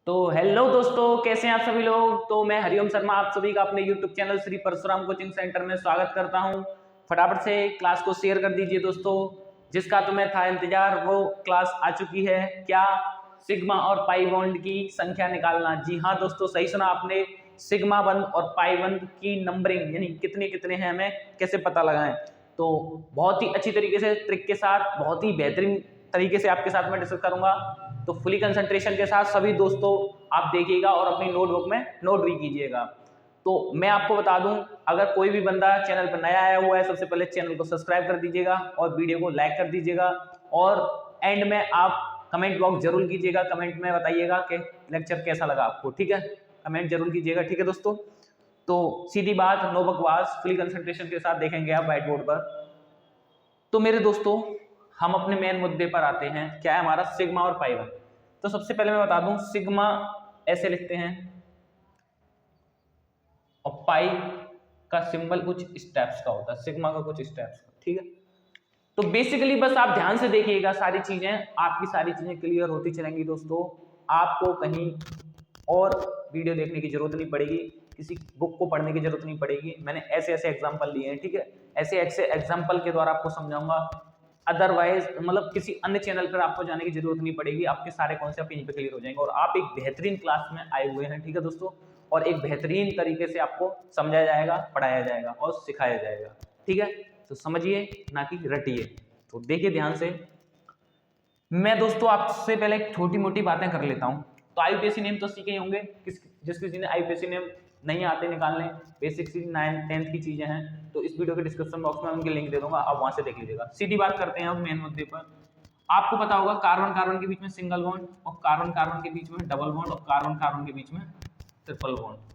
तो हेलो दोस्तों, कैसे हैं आप सभी लोग। तो मैं हरिओम शर्मा आप सभी का अपने YouTube channel Shri Parashuram coaching centre में स्वागत करता हूं। फटाफट से क्लास को शेयर कर दीजिए दोस्तों। जिसका तुम्हें था इंतजार वो क्लास आ चुकी है। क्या? सिग्मा और पाई बॉन्ड की संख्या निकालना। जी हाँ दोस्तों, सही सुना आपने। सिग्मा बंद और पाई बंद की नंबरिंग यानी कितने कितने हैं हमें कैसे पता लगाएं। तो बहुत ही अच्छी तरीके से ट्रिक के साथ बहुत ही बेहतरीन तरीके से आपके साथ मैं डिस्कस करूंगा। तो फुली कंसंट्रेशन के साथ सभी दोस्तों आप देखिएगा और अपनी नोटबुक में नोट भी कीजिएगा। तो मैं आपको बता दूं, अगर कोई भी बंदा चैनल पर नया आया हुआ है, सबसे पहले चैनल को सब्सक्राइब कर दीजिएगा और वीडियो को लाइक कर दीजिएगा। और एंड में आप कमेंट बॉक्स जरूर कीजिएगा, कमेंट में बताइएगा कि लेक्चर कैसा लगा आपको। ठीक है, कमेंट जरूर कीजिएगा। ठीक है दोस्तों, तो सीधी बात, नो बकवास, फुली कंसंट्रेशन के साथ देखेंगे आप व्हाइट बोर्ड पर। तो मेरे दोस्तों, हम अपने मेन मुद्दे पर आते हैं। क्या है हमारा? सिग्मा और पाई वन। तो सबसे पहले मैं बता दूं, सिग्मा ऐसे लिखते हैं और पाई का सिंबल कुछ स्टेप्स का होता है, सिग्मा का कुछ स्टेप्स का। ठीक है, तो बेसिकली बस आप ध्यान से देखिएगा, सारी चीजें आपकी सारी चीजें क्लियर होती चलेंगी दोस्तों। आपको कहीं और वीडियो देखने की जरूरत नहीं पड़ेगी, किसी बुक को पढ़ने की जरूरत नहीं पड़ेगी। मैंने ऐसे ऐसे एग्जाम्पल लिए हैं। ठीक है, ऐसे ऐसे एग्जाम्पल के द्वारा आपको समझाऊंगा। अदरवाइज मतलब किसी अन्य चैनल पर आपको जाने की जरूरत नहीं पड़ेगी, आपके सारे कॉन्सेप्ट यहीं पे क्लियर हो जाएंगे और आप एक बेहतरीन क्लास में आए हुए हैं। ठीक है दोस्तों, और एक बेहतरीन तरीके से आपको समझाया जाएगा, पढ़ाया जाएगा और सिखाया जाएगा। ठीक है, तो समझिए ना कि रटिए। तो देखिए ध्यान से। मैं दोस्तों आपसे पहले छोटी मोटी बातें कर लेता हूँ। तो आईपीएससी नेम तो सीखे ही होंगे। जिस किसी ने आईपीएससी नेम नहीं आते निकालने, बेसिक सी 9th 10th की चीजें हैं, तो इस वीडियो के डिस्क्रिप्शन बॉक्स में उनके लिंक दे दूंगा, आप वहां से देख लीजिएगा। सीधी बात करते हैं अब मेन मुद्दे पर। आपको पता होगा कार्बन कार्बन के बीच में सिंगल बॉन्ड और कार्बन कार्बन के बीच में डबल बॉन्ड और कार्बन कार्बन के बीच में ट्रिपल बॉन्ड।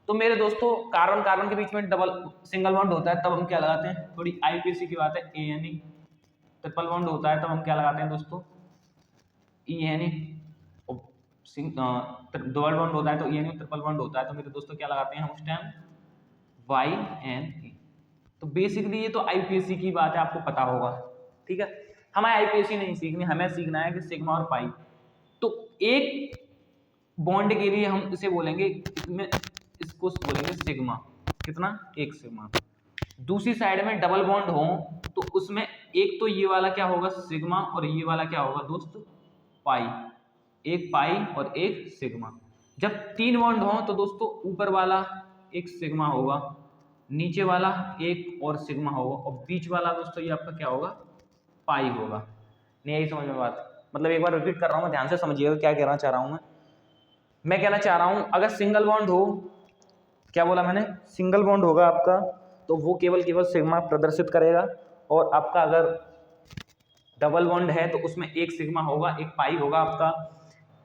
तो मेरे दोस्तों, कार्बन कार्बन के बीच में डबल सिंगल बॉन्ड होता है तब हम क्या लगाते हैं, थोड़ी आईपीएससी की बात है, एएनई। ट्रिपल बॉन्ड होता है तब हम क्या लगाते हैं दोस्तों, ईएनई। डबल बॉन्ड होता है तो ईएनई, ट्रिपल बॉन्ड होता है तो मेरे दोस्तों क्या लगाते हैं हम उस टाइम, वाईएनई। तो बेसिकली ये तो आईपीएससी की बात है, आपको पता होगा। ठीक है, हमें आईपीएससी नहीं सीखनी, हमें सीखना है कि सिग्मा और पाई। तो एक बॉन्ड के लिए हम इसे बोलेंगे, इसमें इसको बोलेंगे सिग्मा। कितना? एक सिग्मा। दूसरी साइड में डबल बॉन्ड हो तो उसमें एक तो ये वाला क्या होगा, सिग्मा, और ये वाला क्या होगा दोस्त, पाई। एक पाई और एक सिग्मा। जब तीन बॉन्ड हो तो दोस्तों ऊपर वाला एक सिग्मा होगा, नीचे वाला एक और सिग्मा होगा, और बीच वाला दोस्तों ये आपका क्या होगा, पाई होगा। नहीं यही समझ में बात? मतलब एक बार रिपीट कर रहा हूँ, मैं ध्यान से समझिएगा क्या कहना चाह रहा हूँ। मैं कहना चाह रहा हूँ, अगर सिंगल बॉन्ड हो, क्या बोला मैंने, सिंगल बॉन्ड होगा आपका तो वो केवल केवल सिग्मा प्रदर्शित करेगा, और आपका अगर डबल बॉन्ड है तो उसमें एक सिग्मा होगा, एक पाई होगा आपका।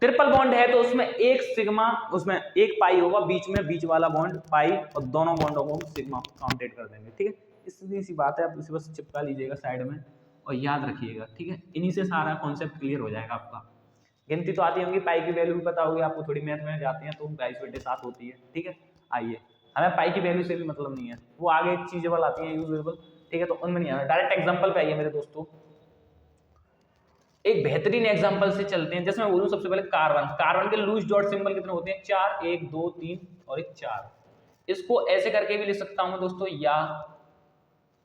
ट्रिपल बॉन्ड है तो उसमें एक सिग्मा, उसमें एक पाई होगा, बीच में बीच वाला बॉन्ड पाई, और दोनों बॉन्डों को सिग्मा काउंटेड कर देंगे। ठीक है, इतनी सी बात है, आप इसे बस चिपका लीजिएगा साइड में और याद रखिएगा। ठीक है, इन्हीं से सारा कॉन्सेप्ट क्लियर हो जाएगा आपका। गिनती तो आती होंगी, पाई की वैल्यू भी पता होगी आपको, थोड़ी मैथ में जाते हैं तो 22/7 होती है। ठीक है, आइए, हमें पाई की वैल्यू से भी मतलब नहीं है, वो आगे चीजेबल आती है, यूजेबल। ठीक है, तो उनमें नहीं आना, डायरेक्ट एग्जाम्पल पे आइए मेरे दोस्तों। एक बेहतरीन एग्जांपल से चलते हैं। जैसे मैं बोलूं सबसे पहले कार्बन, कार्बन के लूज डॉट सिंबल कितने होते हैं, 4, 1 2 3 और एक 4। इसको ऐसे करके भी लिख सकता हूं दोस्तों, या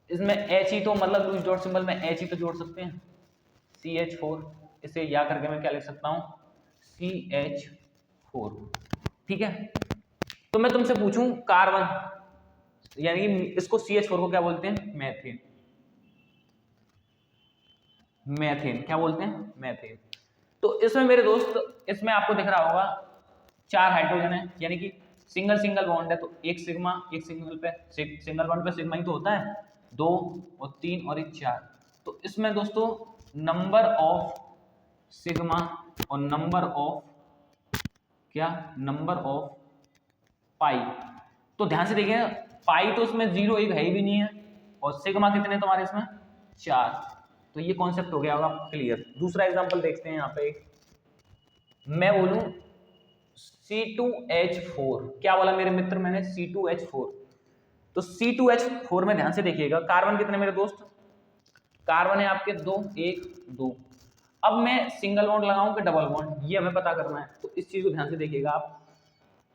इसमें एच ही तो मतलब लूज डॉट सिंबल में एच ही तो जोड़ सकते हैं, CH4। इसे या करके मैं क्या लिख सकता हूं, CH4। ठीक है, तो मैं तुमसे पूछूं कार्बन यानी इसको CH4 को क्या बोलते हैं, मैथेन। मैथेन क्या बोलते हैं, मैथेन। तो इसमें मेरे दोस्त, इसमें आपको दिख रहा होगा 4 हाइड्रोजन है, यानी कि सिंगल सिंगल बॉन्ड है तो एक सिग्मा, एक सिंगल पे सिंगल बॉन्ड पे सिग्मा ही तो होता है, 2 और 3 और एक 4। तो इसमें दोस्तों नंबर ऑफ सिग्मा और नंबर ऑफ क्या, नंबर ऑफ पाई। तो ध्यान से देखिए, पाई तो इसमें 0 1 है ही भी नहीं है, और सिग्मा कितने तुम्हारे इसमें, 4। तो ये कॉन्सेप्ट हो गया होगा क्लियर। दूसरा एग्जांपल देखते हैं। यहाँ पे मैं बोलूं C2H4, क्या बोला मेरे मित्र मैंने, C2H4। तो C2H4 में ध्यान से देखिएगा, कार्बन कितने मेरे दोस्त, कार्बन है आपके 2 1 2, अब मैं सिंगल बॉन्ड लगाऊं कि डबल बॉन्ड, ये हमें पता करना है, तो इस चीज को ध्यान से देखिएगा आप।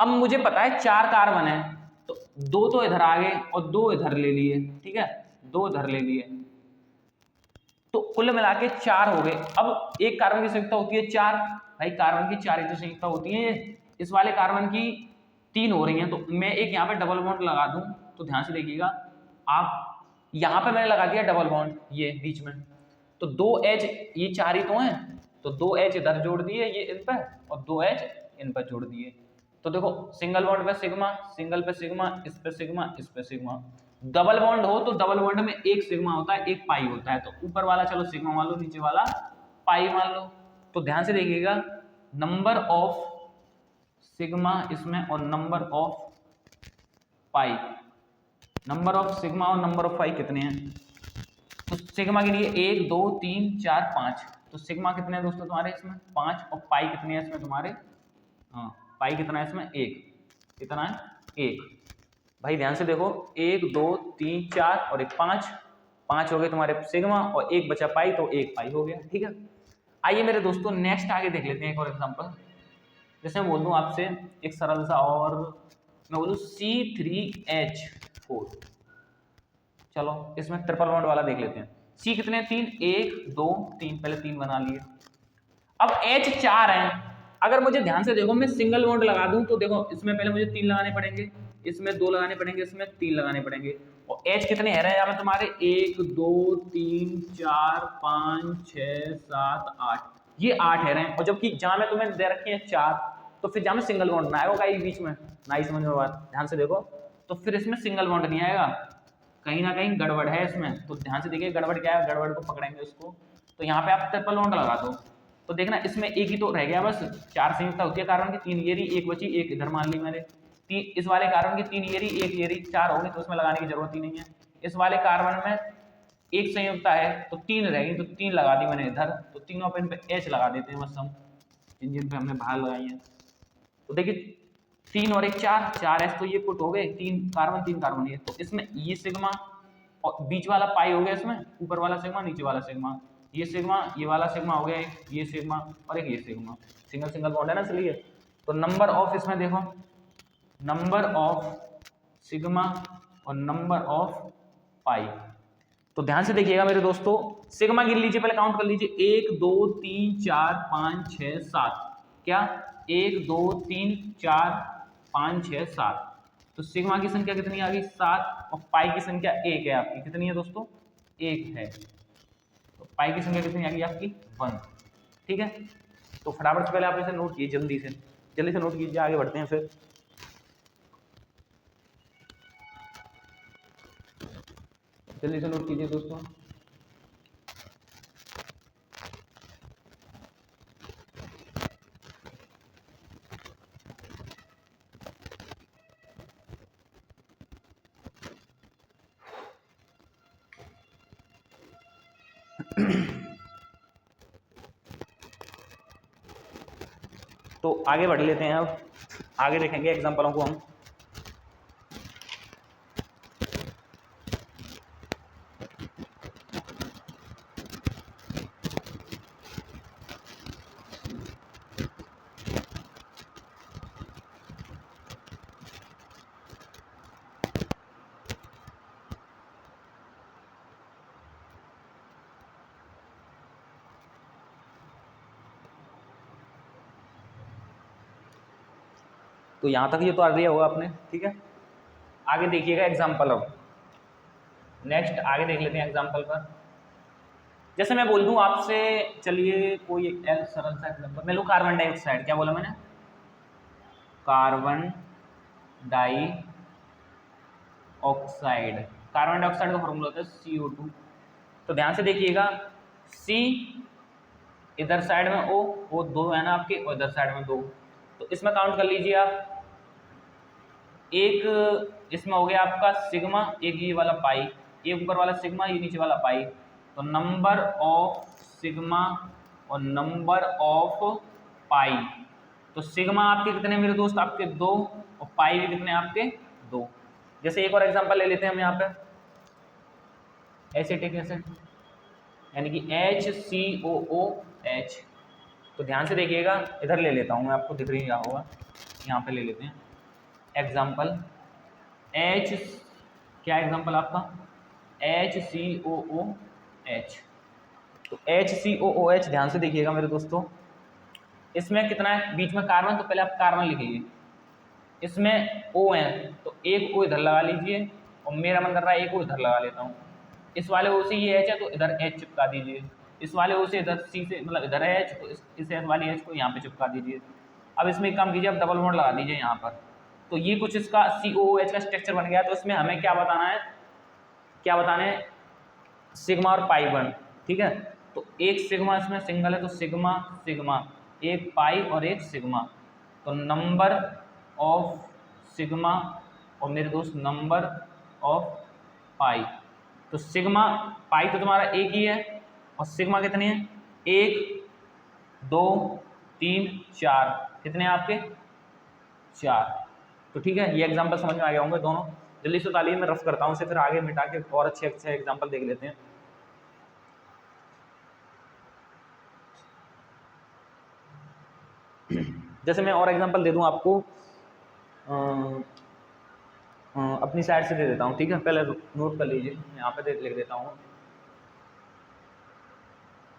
अब मुझे पता है 4 कार्बन है, तो 2 तो इधर आ गए और 2 इधर ले लिए, ठीक है, 2 इधर ले लिए, तो कुल मिला के 4 हो गए। अब एक कार्बन की संयुक्ता होती है 4, भाई कार्बन की 4 ही तो संयुक्ता होती है, इस वाले कार्बन की 3 हो रही हैं, तो मैं एक यहाँ पे डबल बॉन्ड लगा दूं, तो ध्यान से देखिएगा आप, यहाँ पे मैंने लगा दिया डबल बॉन्ड ये बीच में, तो 2H, ये 4 ही तो हैं, तो 2H इधर जोड़ दिए ये इन पे और 2H इन पर जोड़ दिए, तो देखो सिंगल बॉन्ड पे सिग्मा, सिंगल पे सिग्मा, इस पे सिग्मा, इस पे सिग्मा। डबल बॉन्ड हो तो डबल बॉन्ड में एक सिग्मा होता है, एक पाई होता है, तो ऊपर वाला चलो सिग्मा मान लो, नीचे वाला पाई मान लो। तो ध्यान से देखिएगा नंबर ऑफ सिग्मा इसमें और number of pi, number of sigma और नंबर ऑफ पाई कितने हैं, तो सिग्मा के लिए 1 2 3 4 5, तो सिग्मा कितने हैं दोस्तों तुम्हारे इसमें 5, और पाई कितने हैं इसमें तुम्हारे, हाँ पाई कितना है इसमें 1, कितना है 1। भाई ध्यान से देखो 1 2 3 4 और एक 5, 5 हो गए तुम्हारे सिग्मा और एक बचा पाई, तो 1 पाई हो गया, ठीक है। आइए मेरे दोस्तों नेक्स्ट आगे देख लेते हैं एक और एग्जांपल। जैसे मैं बोल दूं आपसे एक सरल सा, और मैं बोलूं C3H4, चलो इसमें ट्रिपल बॉन्ड वाला देख लेते हैं। C कितने 3, 1 2 3, पहले 3 बना लिए। अब H 4 है, अगर मुझे ध्यान से देखो मैं सिंगल बॉन्ड लगा दूं, तो देखो इसमें पहले मुझे 3 लगाने पड़ेंगे, इसमें 2 लगाने पड़ेंगे, इसमें 3 लगाने पड़ेंगे, और H कितने है यहाँ पे तुम्हारे 1 2 3 4 5 6 7 8, ये 8 है रहे, और जबकि जहां में तुम्हें दे रखी है 4, तो फिर जहां में सिंगल बॉन्ड ना आएगा बीच में, ना ही समझ में बात, ध्यान से देखो, तो फिर इसमें सिंगल बॉन्ड नहीं आएगा, कहीं ना कहीं गड़बड़ है इसमें, तो ध्यान से देखिए गड़बड़ क्या है, गड़बड़ को पकड़ेंगे उसको। तो यहाँ पे आप ट्रिपल बॉन्ड लगा दो, तो देखना इसमें एक ही तो रह गया बस, 4 संयुक्ता होती है कार्बन की, 3 ये रही, एक बची, एक इधर मान ली मैंने, 3 इस वाले कार्बन की, 3 ये रही, एक ये रही, 4 होगी, तो उसमें लगाने की जरूरत ही नहीं है। इस वाले कार्बन में एक संयुक्ता है तो 3 रहेगी, तो 3 लगा दी मैंने इधर, तो तीनों पे इन पे H लगा देते हैं बस हम, जिन जिन पे हमने भार लगाई है। तो देखिए 3 और 1 4, 4H तो ये पुट हो गए, 3 कार्बन ये, तो इसमें ये सिग्मा और बीच वाला पाई हो गया, इसमें ऊपर वाला सिग्मा नीचे वाला सिग्मा, ये सिग्मा ये वाला सिग्मा हो गया, ये सिग्मा और एक ये सिग्मा, सिंगल सिंगल बॉन्ड है ना इसलिए। तो नंबर ऑफ इसमें देखो, नंबर ऑफ सिग्मा और नंबर ऑफ पाई, तो ध्यान से देखिएगा मेरे दोस्तों, सिग्मा गिन लीजिए, पहले काउंट कर लीजिए, 1 2 3 4 5 6 7, क्या 1 2 3 4 5 6 7, तो सिग्मा की संख्या कितनी आ गई 7, और पाई की संख्या 1 है आपकी, कितनी है दोस्तों 1 है, तो पाई की संख्या कितनी आ गई आपकी 1, ठीक है। तो फटाफट से पहले आप इसे नोट कीजिए, जल्दी से नोट कीजिए, आगे बढ़ते हैं फिर। जल्दी से नोट कीजिए दोस्तों। तो आगे बढ़ लेते हैं, अब आगे देखेंगे एग्जांपलों को हम। तो यहाँ तक ये तो आ दिया होगा आपने, ठीक है। आगे देखिएगा एग्जाम्पल, अब नेक्स्ट आगे देख लेते हैं एग्जाम्पल पर। जैसे मैं बोल दूं आपसे, चलिए कोई एक सरल सा एग्जाम्पल, मैं लूँ कार्बन डाइऑक्साइड, क्या बोला मैंने, कार्बन डाइऑक्साइड, कार्बन डाइऑक्साइड का फॉर्मूला होता है CO2। तो ध्यान से देखिएगा, C इधर साइड में O 2 है ना आपके, और इधर साइड में 2, तो इसमें काउंट कर लीजिए आप, एक इसमें हो गया आपका सिग्मा, एक ये वाला पाई, एक ऊपर वाला सिग्मा, ये नीचे वाला पाई, तो नंबर ऑफ सिग्मा और नंबर ऑफ पाई, तो सिग्मा आपके कितने मेरे दोस्त, आपके 2, और पाई भी कितने आपके 2। जैसे एक और एग्जांपल ले लेते हैं हम यहाँ पे, एसिटिक एसिड, यानी कि HCOO एच। तो ध्यान से देखिएगा, इधर ले लेता हूँ मैं, आपको दिख रही होगा, यहाँ पे ले लेते हैं एग्जाम्पल एच। क्या एग्जाम्पल आपका? HCOOH। तो HCOOH ध्यान से देखिएगा मेरे दोस्तों, इसमें कितना है बीच में कार्बन, तो पहले आप कार्बन लिखिए, इसमें O है तो एक O इधर लगा लीजिए, और मेरा मन कर रहा है एक O इधर लगा लेता हूँ। इस वाले O से ये H है तो इधर H चिपका दीजिए, इस वाले O से इधर C से मतलब इधर है H तो इस H वाली H को यहाँ पे चिपका दीजिए। अब इसमें एक काम कीजिए, अब डबल बॉन्ड लगा दीजिए यहाँ पर। तो ये कुछ इसका COOH का स्ट्रक्चर बन गया। तो इसमें हमें क्या बताना है, क्या बताना है? सिग्मा और पाई बॉन्ड, ठीक है। तो एक सिग्मा इसमें सिंगल है तो सिग्मा सिग्मा, एक पाई और एक सिग्मा। तो नंबर ऑफ सिग्मा और मेरे दोस्त नंबर ऑफ पाई। तो सिग्मा पाई तो तुम्हारा एक ही है, और सिग्मा कितने हैं? 1 2 3 4, कितने हैं आपके? 4। तो ठीक है, ये एग्जांपल समझ में आ गए होंगे दोनों। जल्दी से तालिए मैं रफ करता हूँ, इसे फिर आगे मिटा के और अच्छे अच्छे एग्जांपल देख लेते हैं। जैसे मैं और एग्जांपल दे दूं आपको, अपनी साइड से दे देता हूं, ठीक है। पहले नोट कर लीजिए, यहाँ पे लिख देता हूँ,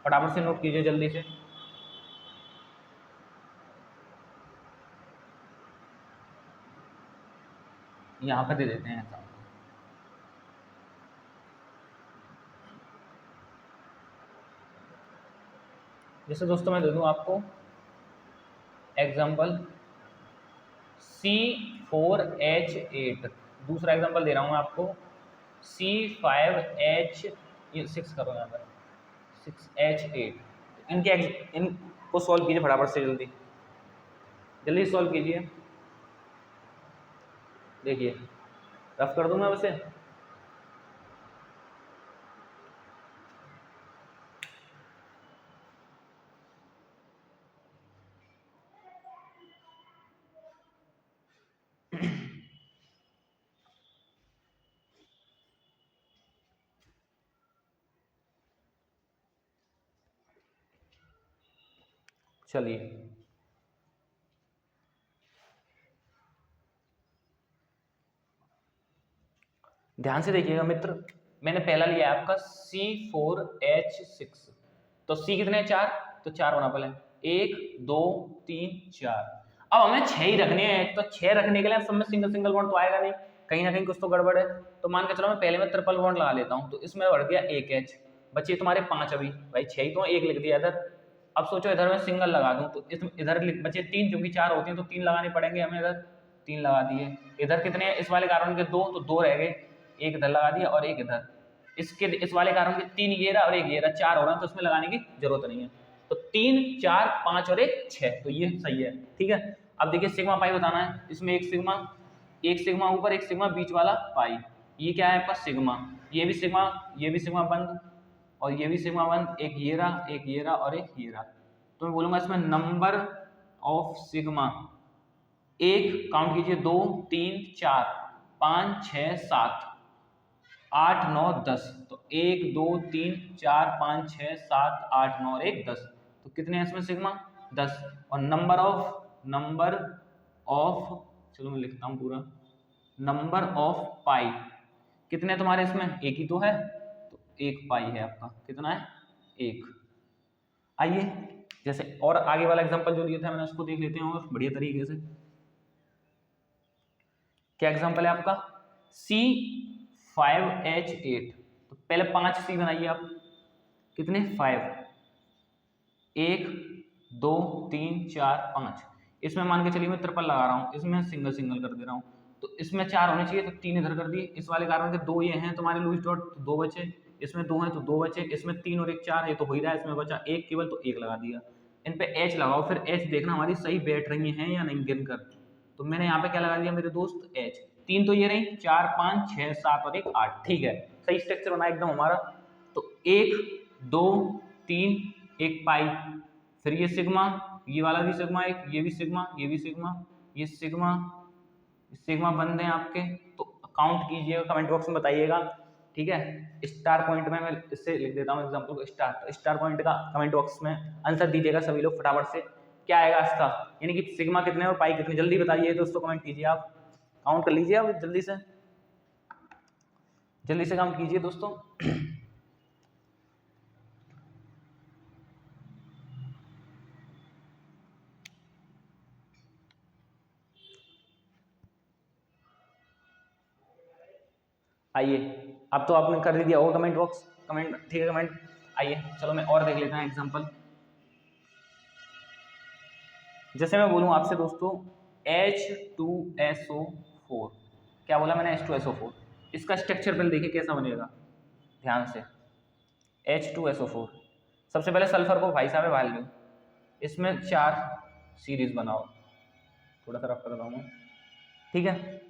फटाफट से नोट कीजिए जल्दी से। यहाँ पे दे देते हैं ऐसा। जैसे दोस्तों मैं दे दूं आपको एग्जांपल C4H8। दूसरा एग्जांपल दे रहा हूँ मैं आपको C5H6 करो यहाँ पर 6H8। इनको सॉल्व कीजिए फटाफट से, जल्दी जल्दी सॉल्व कीजिए। देखिए रफ कर दूं मैं वैसे। चलिए ध्यान से देखिएगा मित्र, मैंने पहला लिया है आपका C4H6। तो C कितने हैं? 4, तो 4 होना पहले 1 2 3 4। अब हमें 6 ही रखने हैं, तो 6 रखने के लिए सब में सिंगल सिंगल बॉन्ड तो आएगा नहीं, कहीं ना कहीं कुछ तो गड़बड़ है। तो मान के चलो मैं पहले में ट्रिपल बॉन्ड लगा लेता हूँ। तो इसमें बढ़ गया 1 H, बचे तुम्हारे 5। अभी भाई 6 ही तो 1 लिख दिया इधर। अब सोचो इधर मैं सिंगल लगा दूं तो इधर बचे 3, क्योंकि 4 होती हैं तो 3 लगाने पड़ेंगे हमें। इधर 3 लगा दिए, इधर कितने हैं इस वाले कार्बन के? 2, तो 2 रह गए, एक इधर लगा दिया और एक इधर। इसके इस वाले कार्बन के 3 ये रहा और एक ये रहा, 4 हो रहा है, तो इसमें लगाने की जरूरत नहीं है। तो 3 4 5 और 1 6, तो ये सही है, ठीक है। अब देखिए सिग्मा पाई बताना है, इसमें एक सिग्मा ऊपर एक सिग्मा बीच वाला पाई। ये क्या है आपका? सिग्मा। ये भी सिग्मा बंद और ये भी सिग्मा बंद, एक ये रहा और एक ये रहा। तो मैं बोलूंगा इसमें नंबर ऑफ सिग्मा, एक काउंट कीजिए 2 3 4 5 6 7 8 9 10। तो 1 2 3 4 5 6 7 8 9 और 1 10। तो कितने हैं इसमें सिग्मा? 10। और नंबर ऑफ चलो मैं लिखता हूँ पूरा, नंबर ऑफ पाई कितने हैं तुम्हारे इसमें? एक ही तो है, तो 1 पाई है आपका। कितना है? 1। आइए जैसे और आगे वाला एग्जांपल जो दिया था मैंने उसको देख लेते हैं और बढ़िया तरीके से। क्या एग्जांपल है आपका? C5H8। तो पहले 5 C बनाइए आप, कितने? 5, 1 2 3 4 5। इसमें मान के चलिए मैं ट्रिपल लगा रहा हूँ, इसमें सिंगल सिंगल कर दे रहा हूँ। तो इसमें 4 होने चाहिए, तो 3 इधर कर दिए। इस वाले कार्बन के 2 ये हैं तुम्हारे लूज डॉट, तो 2 बचे। इसमें 2 हैं तो 2 बचे। इसमें 3 और 1 4, ये तो हो ही रहा है। इसमें बचा 1 केवल, तो 1 लगा दिया। इन पे H लगाओ, फिर H देखना हमारी सही बैठ रही हैं या नहीं गिनकर। तो मैंने यहाँ पे क्या लगा दिया मेरे दोस्त? H। 3 तो ये रही, 4 5 6 7 और 1 8, ठीक है, सही स्ट्रक्चर बना एकदम हमारा। तो 1 2 3 1 पाई, फिर ये सिग्मा, ये वाला भी सिग्मा, एक ये भी सिग्मा, ये भी सिग्मा, ये सिग्मा बंद है आपके। तो काउंट कीजिएगा, कमेंट बॉक्स में बताइएगा, ठीक है। स्टार पॉइंट में मैं इससे लिख देता हूँ एग्जाम्पल को स्टार, तो स्टार पॉइंट का कमेंट बॉक्स में आंसर दीजिएगा सभी लोग फटाफट से, क्या आएगा इसका, यानी कि सिग्मा कितने और पाई कितने, जल्दी बताइए दोस्तों, कमेंट कीजिए, आप काउंट कर लीजिए, आप जल्दी से काउंट कीजिए दोस्तों। आइए, अब तो आपने कर दिया होगा कमेंट बॉक्स, कमेंट, ठीक है कमेंट। आइए चलो मैं और देख लेता हूँ एग्जांपल। जैसे मैं बोलूँ आपसे दोस्तों H2SO4, क्या बोला मैंने, H2SO4, इसका स्ट्रक्चर पहले देखिए कैसा बनेगा, ध्यान से। H2SO4, सबसे पहले सल्फर को भाई साहब बाहर लो, इसमें 4 सीरीज बनाओ, थोड़ा सा रफ कर रहा हूँ, ठीक है।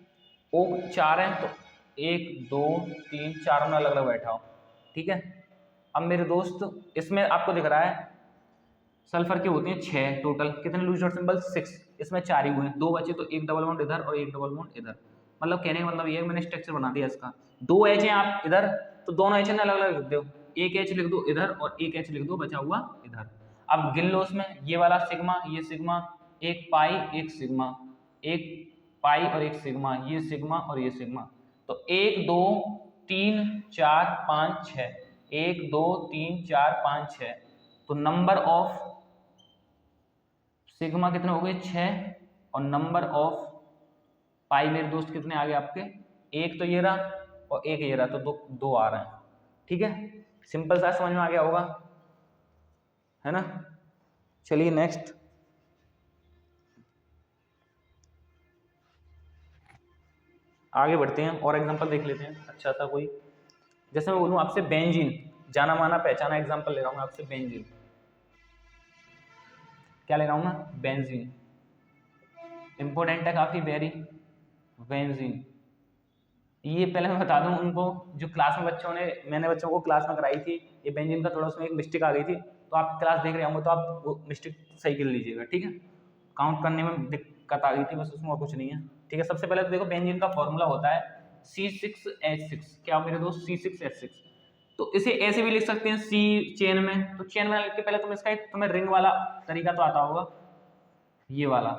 O 4 है तो 1 2 3 4 में अलग अलग बैठाओ, ठीक है। अब मेरे दोस्त इसमें आपको दिख रहा है सल्फर के होते हैं 6 टोटल, कितने लूज डॉट सिंबल 6, इसमें 4 ही हुए हैं, 2 बचे तो एक डबल बॉन्ड इधर और एक डबल बॉन्ड इधर, मतलब कहने का मतलब ये है मैंने स्ट्रक्चर बना दिया इसका। 2 एच हैं आप इधर, तो दोनों एच अलग अलग लिख दो, एक एच लिख दो इधर और एक एच लिख दो बचा हुआ इधर। अब गिन लो उसमें, ये वाला सिग्मा, ये सिग्मा, एक पाई एक सिग्मा, एक पाई और एक सिग्मा, ये सिग्मा और ये सिग्मा, तो 1 2 3 4 5 6, 1 2 3 4 5 6, तो नंबर ऑफ सिग्मा कितने हो गए 6, और नंबर ऑफ पाई मेरे दोस्त कितने आ गए आपके, एक तो ये रहा और एक ये रहा, तो दो आ रहे हैं, ठीक है। सिंपल सा, समझ में आ गया होगा, है ना। चलिए नेक्स्ट, आगे बढ़ते हैं और एग्जांपल देख लेते हैं अच्छा सा कोई। जैसे मैं बोलूँ आपसे बेंजीन, जाना माना पहचाना एग्जांपल ले रहा हूँ मैं आपसे, बेंजीन, क्या ले रहा हूँ मैं, बेंजीन, इंपॉर्टेंट है काफी, वेरी, बेंजीन। ये पहले मैं बता दूं उनको जो क्लास में बच्चों ने, मैंने बच्चों को क्लास में कराई थी, ये बेंजीन का थोड़ा उसमें एक मिस्टेक आ गई थी, तो आप क्लास देख रहे होंगे तो आप वो मिस्टेक सही कर लीजिएगा, ठीक है। काउंट करने में दिक्कत आ गई थी बस, उसमें और कुछ नहीं है, ठीक है। सबसे पहले तो देखो बेंजीन का फॉर्मूला होता है C6H6, क्या मेरे दोस्त, C6H6, तो इसे ऐसे भी लिख सकते हैं C चेन में, तो चेन में लिख के पहले तुम इसका एक तुम्हें रिंग वाला तरीका तो आता होगा, ये वाला,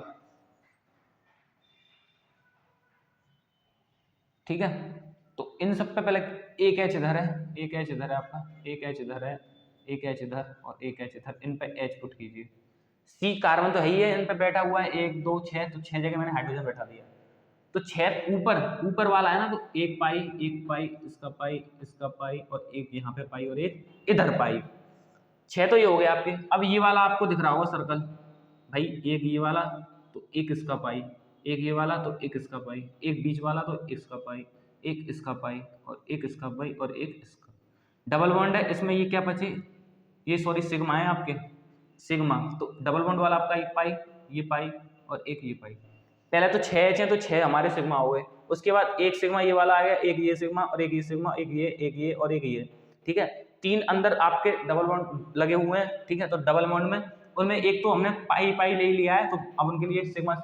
ठीक है। तो इन सब पे पहले एक एच इधर है, एक एच इधर है आपका, एक एच इधर है, एक एच इधर और एक एच इधर, इन पे एच पुट कीजिए। सी कार्बन तो है ही है, इन पे बैठा हुआ है 1 2 6, तो 6 जगह मैंने हाइड्रोजन बैठा दिया, तो 6 ऊपर वाला है ना, तो एक पाई, इसका पाई और एक यहाँ पे पाई और एक इधर पाई, 6 तो ये हो गया आपके। अब ये वाला आपको दिख रहा होगा सर्कल, भाई एक ये वाला तो एक इसका पाई, एक ये वाला तो एक इसका पाई, एक बीच वाला तो इसका पाई, एक इसका पाई और एक इसका पाई और एक इसका, डबल बॉन्ड है इसमें, ये क्या बचे, ये सॉरी सिग्मा है आपके, सिग्मा, तो डबल बॉन्ड वाला आपका एक पाई और एक ये पाई। पहले तो 6 एच हैं तो 6 हमारे सिग्मा हो गए, उसके बाद एक सिग्मा ये वाला आ गया, एक ये सिग्मा और एक ये सिग्मा, एक ये और एक ये, ठीक है। 3 अंदर आपके डबल बॉन्ड लगे हुए हैं, ठीक है। तो डबल बॉन्ड में उनमें एक तो हमने पाई ले लिया है, तो अब उनके लिए सिग्मा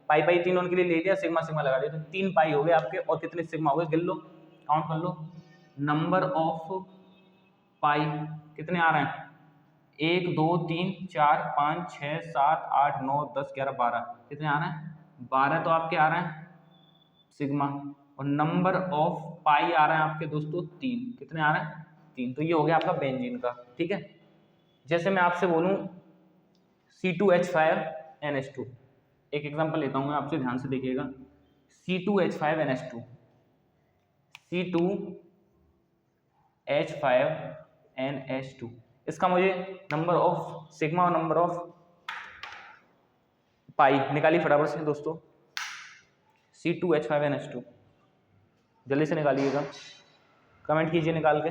पाई 3 उनके लिए ले लिया, सिग्मा लगा दिया, तो 3 पाई हो गए आपके, और कितने सिग्मा हो गए, गिन लो, काउंट कर लो, नंबर ऑफ पाई कितने आ रहे हैं, 1 2 3 4 5 6 7 8 9 10 11 12, कितने आ रहे हैं, 12 तो आपके आ रहे हैं सिग्मा, और नंबर ऑफ पाई आ रहे हैं आपके दोस्तों 3, कितने आ रहे हैं 3, तो ये हो गया आपका बेंजीन का, ठीक है। जैसे मैं आपसे बोलूं C2H5NH2, एक एग्जांपल लेता हूं मैं आपसे, ध्यान से देखिएगा, C2H5NH2, C2H5NH2, इसका मुझे नंबर ऑफ सिग्मा और नंबर ऑफ पाई निकालिए फटाफट से दोस्तों। C2H5NH2 जल्दी से निकालिएगा, कमेंट कीजिए निकाल के।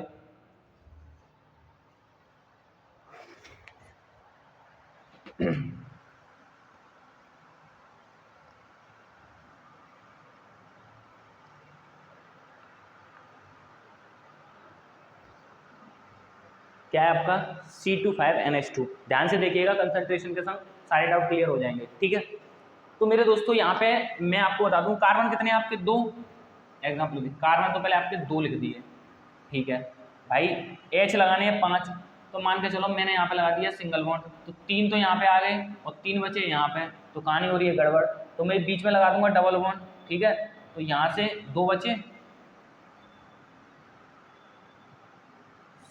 क्या है आपका C25NH2, ध्यान से देखिएगा कंसंट्रेशन के संग, सारे डाउट क्लियर हो जाएंगे, ठीक है। तो मेरे दोस्तों यहाँ पे मैं आपको बता दूं कार्बन कितने हैं आपके, 2 एग्जाम्पल, कार्बन तो पहले आपके 2 लिख दिए, ठीक है भाई, H लगाने हैं 5, तो मान के चलो मैंने यहाँ पे लगा दिया सिंगल बॉन्ड, तो 3 तो यहाँ पे आ गए और 3 बचे यहाँ पे, तो कहानी हो रही है गड़बड़। तो मैं बीच में लगा दूंगा डबल बॉन्ड, ठीक है, तो यहाँ से 2 बचे,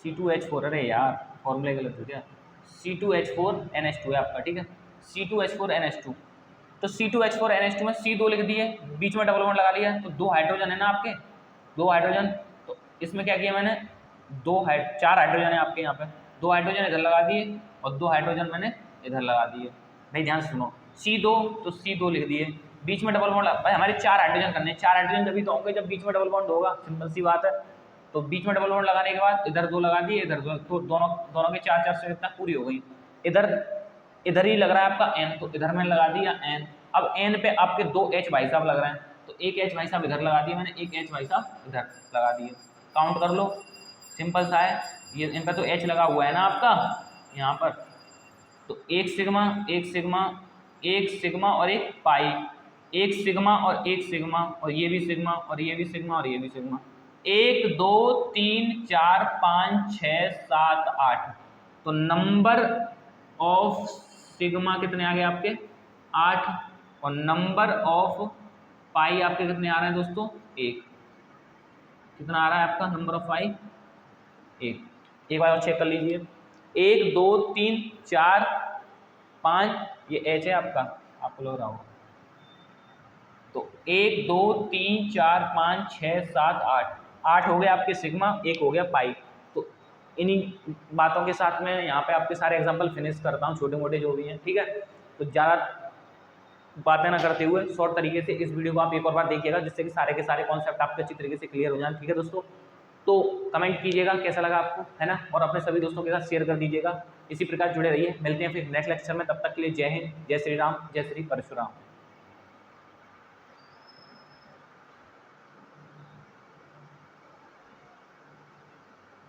C2H4, अरे यार फॉर्मूले गलत हो गया, C2H4NH2 है आपका, ठीक है, C2H4NH2। तो C2H4NH2 में C2 लिख दिए, बीच में डबल बॉन्ड लगा लिया, तो 2 हाइड्रोजन है ना आपके, 2 हाइड्रोजन, तो इसमें क्या किया मैंने, 4 हाइड्रोजन है आपके यहाँ पे, 2 हाइड्रोजन इधर लगा दिए और 2 हाइड्रोजन मैंने इधर लगा दिए। भाई ध्यान से सुनो, C2 तो C2 लिख दिए, बीच में डबल बॉन्ड, भाई हमारे 4 हाइड्रोजन करने हैं, 4 हाइड्रोजन जब भी तो होंगे जब बीच में डबल बॉन्ड होगा, सिंपल सी बात है। तो बीच में डबल बॉन्ड लगाने के बाद इधर 2 लगा दिए, इधर 2, तो दोनों के 4 से कितना पूरी हो गई। इधर ही लग रहा है आपका N, तो इधर मैंने लगा दिया N। अब N पे आपके 2 H भाई साहब लग रहे हैं, तो एक H भाई साहब इधर लगा दिए मैंने, एक H भाई साहब इधर लगा दिए, काउंट कर लो, सिंपल सा है ये। इन पर तो H लगा हुआ है ना आपका यहाँ पर, तो एक सिग्मा और एक पाई, एक सिग्मा और एक सिग्मा, और ये भी सिग्मा और ये भी सिग्मा और ये भी सिग्मा, 1 2 3 4 5 6 7 8। तो नंबर ऑफ सिग्मा कितने आ गए आपके 8, और नंबर ऑफ पाई आपके कितने आ रहे हैं दोस्तों 1। कितना आ रहा है आपका नंबर ऑफ पाई 1। एक बार और चेक कर लीजिए, 1 2 3 4 5, ये H है आपका, आपको लग रहा होगा, तो 1 2 3 4 5 6 7 8 हो गया आपके सिग्मा, 1 हो गया पाई। तो इन्हीं बातों के साथ में यहाँ पे आपके सारे एग्जांपल फिनिश करता हूँ, छोटे मोटे जो भी हैं, ठीक है। तो ज़्यादा बातें ना करते हुए शॉर्ट तरीके से इस वीडियो को आप एक और बार देखिएगा, जिससे कि सारे के सारे कॉन्सेप्ट आपके अच्छी तरीके से क्लियर हो जाए, ठीक है दोस्तों। तो कमेंट कीजिएगा कैसा लगा आपको, है ना, और अपने सभी दोस्तों के साथ शेयर कर दीजिएगा। इसी प्रकार जुड़े रहिए, मिलते हैं फिर नेक्स्ट लेक्चर में, तब तक के लिए जय हिंद, जय श्री राम, जय श्री परशुराम।